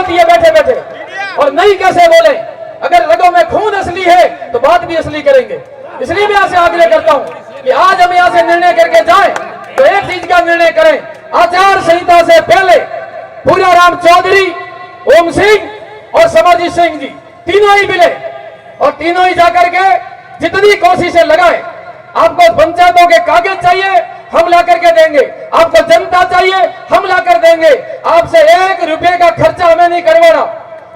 बोलती है बैठे बैठे, और नहीं कैसे बोले। अगर रगों में खून असली है तो बात भी असली करेंगे। इसलिए मैं आपसे आग्रह करता हूं कि आज हम यहां से निर्णय करके जाएं तो एक चीज का निर्णय करें, आचार संहिता से पहले पूराराम चौधरी, ओम सिंह और समरजीत सिंह जी तीनों ही मिले और तीनों ही जाकर के जितनी कोशिशें लगाए। आपको पंचायतों के कागज चाहिए, हम ला करके देंगे। आपको जनता चाहिए, हम ला कर देंगे। आपसे 1 रुपए का खर्चा हमें नहीं करवाना।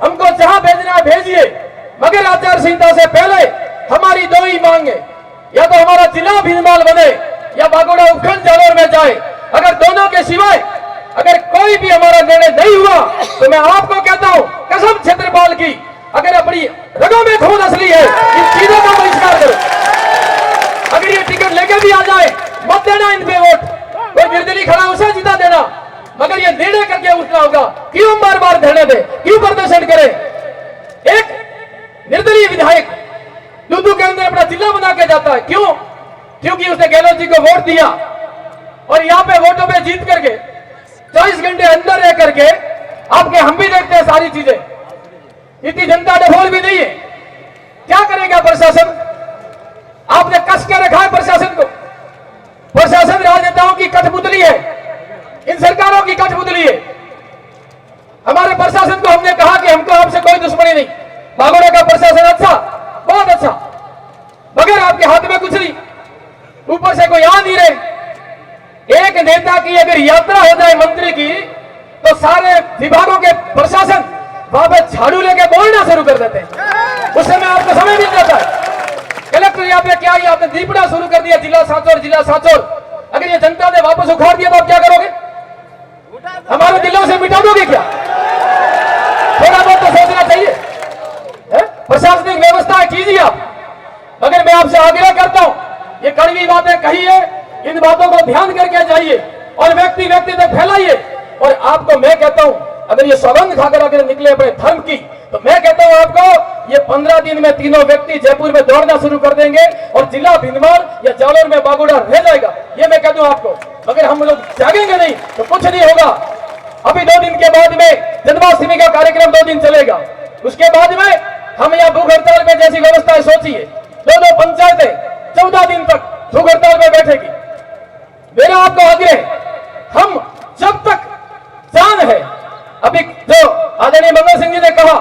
हमको जहां भेजना है भेजिए, मगर आचार संहिता से पहले हमारी 2 ही मांग है, या तो हमारा जिला भीनमाल बने या बागोड़ा उपखंड जालोर में जाए। अगर दोनों के सिवाय अगर कोई भी हमारा निर्णय नहीं हुआ तो मैं आपको कहता हूं कसम क्षेत्रपाल की, अगर अपनी रगों में खून असली है इन चीजों का बहिष्कार करो। अगर ये टिकट लेके भी आ जाए मत देना इन पे वोट, कोई निर्दलीय खड़ा उसे जिता देना, मगर ये निर्णय करके उठना होगा। क्यों बार बार धरने दे, क्यों प्रदर्शन करे? एक निर्दलीय विधायक लुधु के अंदर अपना जिला बना के जाता है, क्यों? क्योंकि उसने गहलोत जी को वोट दिया और यहाँ पे वोटों पे जीत करके 24 घंटे अंदर रह करके आपके हम भी देखते हैं सारी चीजें। इतनी जनता डफोल भी नहीं है, क्या करेगा प्रशासन? आपने कस के रखा है प्रशासन को। प्रशासन राजनेताओं की कठपुतली है, इन सरकारों की कठपुतली है। हमारे प्रशासन को हमने कहा कि हमको आपसे कोई दुश्मनी नहीं, बागोड़ा का प्रशासन अच्छा, बहुत अच्छा, मगर आपके हाथ में कुछ नहीं, ऊपर से कोई आ नहीं रहे। एक नेता की अगर यात्रा हो जाए मंत्री की तो सारे विभागों के प्रशासन वहां पर झाड़ू लेके बोलना शुरू कर देते हैं। उस समय आपको समय मिल जाता है। कलेक्टर यहाँ पे क्या ही आपने दीपड़ा शुरू कर दिया, जिला सांचौर, जिला सांचौर। अगर ये जनता ने वापस उखाड़ दिया तो आप क्या करोगे? हमारे दिलों से मिटा दोगे क्या? थोड़ा बहुत तो सोचना चाहिए। प्रशासनिक व्यवस्था कीजिए आप। अगर मैं आपसे आग्रह करता हूं, ये कड़वी बातें कही है, इन बातों को ध्यान करके जाइए और व्यक्ति व्यक्ति तक फैलाइए। और आपको मैं कहता हूं, अगर ये सौगंध खाकर अगर निकले अपने धर्म की, तो मैं कहता हूं आपको ये 15 दिन में तीनों व्यक्ति जयपुर में दौड़ना शुरू कर देंगे और जिला भीनमाल या जालोर में बागोड़ा रह जाएगा, ये मैं कह दूं आपको। मगर हम लोग जागेंगे नहीं तो कुछ नहीं होगा। अभी 2 दिन के बाद में जन्माष्टमी का कार्यक्रम 2 दिन चलेगा, उसके बाद में हम यहाँ भूख हड़ताल में जैसी व्यवस्था सोचिए, 2 पंचायतें 14 दिन तक भूख हड़ताल में बैठेगी। मेरा आपको आग्रह, हम जब तक जान है, अभी जो आदरणीय मंगल सिंह जी ने कहा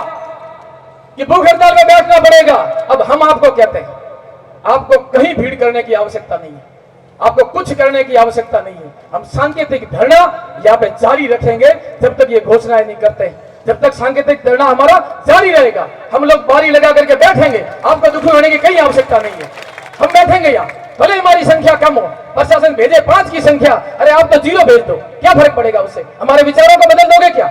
कि भूख हड़ताल में बैठना पड़ेगा, अब हम आपको कहते हैं आपको कहीं भीड़ करने की आवश्यकता नहीं है, आपको कुछ करने की आवश्यकता नहीं है। हम सांकेतिक धरना यहाँ पे जारी रखेंगे जब तक ये घोषणाएं नहीं करते। जब तक सांकेतिक धरना हमारा जारी रहेगा, हम लोग बारी लगा करके बैठेंगे। आपको दुखी होने की कहीं आवश्यकता नहीं है। हम बैठेंगे यहाँ, भले हमारी संख्या कम हो, प्रशासन भेजे 5 की संख्या, अरे आप तो 0 भेज दो, क्या फर्क पड़ेगा उससे? हमारे विचारों को बदल दोगे क्या?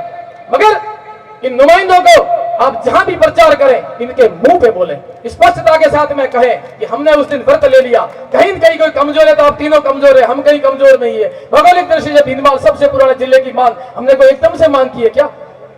मगर इन नुमाइंदों को आप जहां भी प्रचार करें, इनके मुंह पे बोले, स्पष्टता के साथ में कहें कि हमने उस दिन व्रत ले लिया। कहीं कहीं कोई कमजोर है तो आप तीनों कमजोर है, हम कहीं कमजोर नहीं है। भौगोलिक दृष्टि से भीनमाल सबसे पुराने जिले की मांग, हमने कोई एकदम से मांग की है क्या?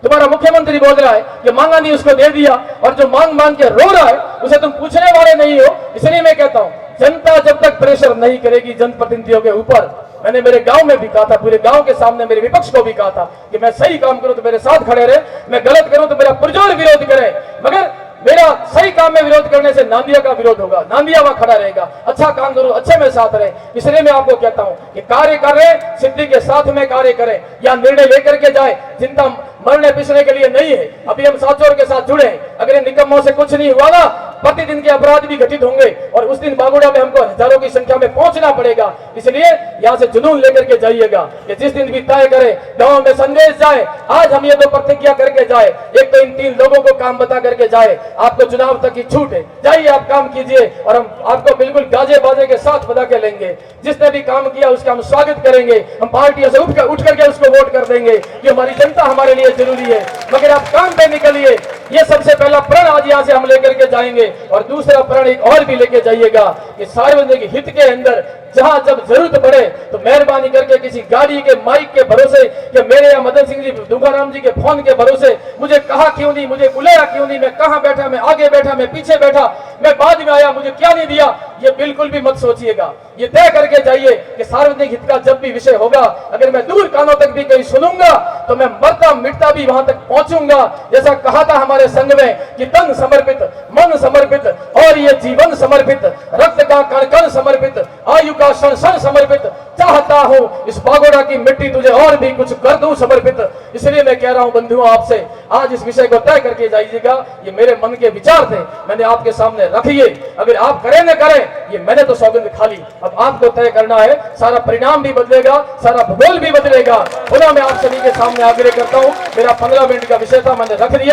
तुम्हारा मुख्यमंत्री बोल रहा है कि मांगा नहीं उसको दे दिया, और जो मांग मांग के रो रहा है उसे तुम पूछने वाले नहीं हो। इसलिए मैं कहता हूं, जनता जब तक प्रेशर नहीं करेगी जनप्रतिनिधियों के ऊपर, मैंने मेरे गांव में भी कहा था, पूरे गांव के सामने मेरे विपक्ष को भी कहा था कि मैं सही काम करूं तो मेरे साथ खड़े रहे, मैं गलत करूं तो मेरा पुरजोर विरोध करे। मगर मेरा सही काम में विरोध करने से नांदिया का विरोध होगा, नांदिया वहां खड़ा रहेगा। अच्छा काम करूं, अच्छे में साथ रहे। इसलिए मैं आपको कहता हूं कि कार्य कर रहे, सिद्धि के साथ में कार्य करें, या निर्णय लेकर के जाए। चिंता मरने पिसने के लिए नहीं है। अभी हम सांचौर के साथ जुड़े, अगर इन निकम्मों से कुछ नहीं हुआ ना, प्रतिदिन के अपराध भी घटित होंगे और उस दिन बागोड़ा में हमको हजारों की संख्या में पहुंचना पड़ेगा। इसलिए यहां से जुनून लेकर के जाइएगा कि जिस दिन भी तय करे गांव में संदेश जाए। आज हम ये 2 प्रतिज्ञा करके जाए, एक तो इन 3 लोगों को काम बता करके जाए, आपको चुनाव तक की छूट है, जाइए आप काम कीजिए और हम आपको बिल्कुल गाजे बाजे के साथ बता के लेंगे। जिसने भी काम किया उसका हम स्वागत करेंगे, हम पार्टियों से उठ करके उसको वोट कर देंगे कि हमारी जनता हमारे लिए जरूरी है। मगर आप काम पे निकलिए, ये सबसे पहला प्रण आज यहाँ से हम लेकर के जाएंगे। और दूसरा प्रण एक और भी लेके जाइएगा कि सार्वजनिक हित के अंदर जहां जब जरूरत पड़े तो मेहरबानी करके किसी गाड़ी के माइक के भरोसे या मेरे या मदन सिंह जी दुगाराम जी के फोन के भरोसे मुझे कहा क्यों नहीं, मुझे बुलाया क्यों नहीं, मैं कहां बैठा, मैं आगे बैठा, मैं पीछे बैठा, मैं बाद में आया, मुझे क्या नहीं दिया, ये बिल्कुल भी मत सोचिएगा। ये तय करके जाइए कि सार्वजनिक हित का जब भी विषय होगा, अगर मैं दूर कानों तक भी कहीं सुनूंगा तो मैं मरता मिटता भी वहां तक पहुंचूंगा। जैसा कहा था हमारे संघ में कि तन समर्पित, मन समर्पित और ये जीवन समर्पित, रक्त का कण कण समर्पित, आयु का क्षण क्षण समर्पित, चाहता हूं इस पागोड़ा की मिट्टी तुझे और भी कुछ कर दूं समर्पित। इसलिए मैं कह रहा हूं बंधुओं आपसे, आज इस विषय को तय करके जाइएगा। ये मेरे मन के विचार थे, मैंने आपके सामने रखिए। अगर आप करें न करें, ये मैंने तो सौगंध खा ली, अब आपको तय करना है। सारा परिणाम भी बदलेगा, सारा भूगोल भी बदलेगा। पुनः मैं आप सभी के सामने आग्रह करता हूं, मेरा 15 मिनट का विषय था, मैंने रख दिया।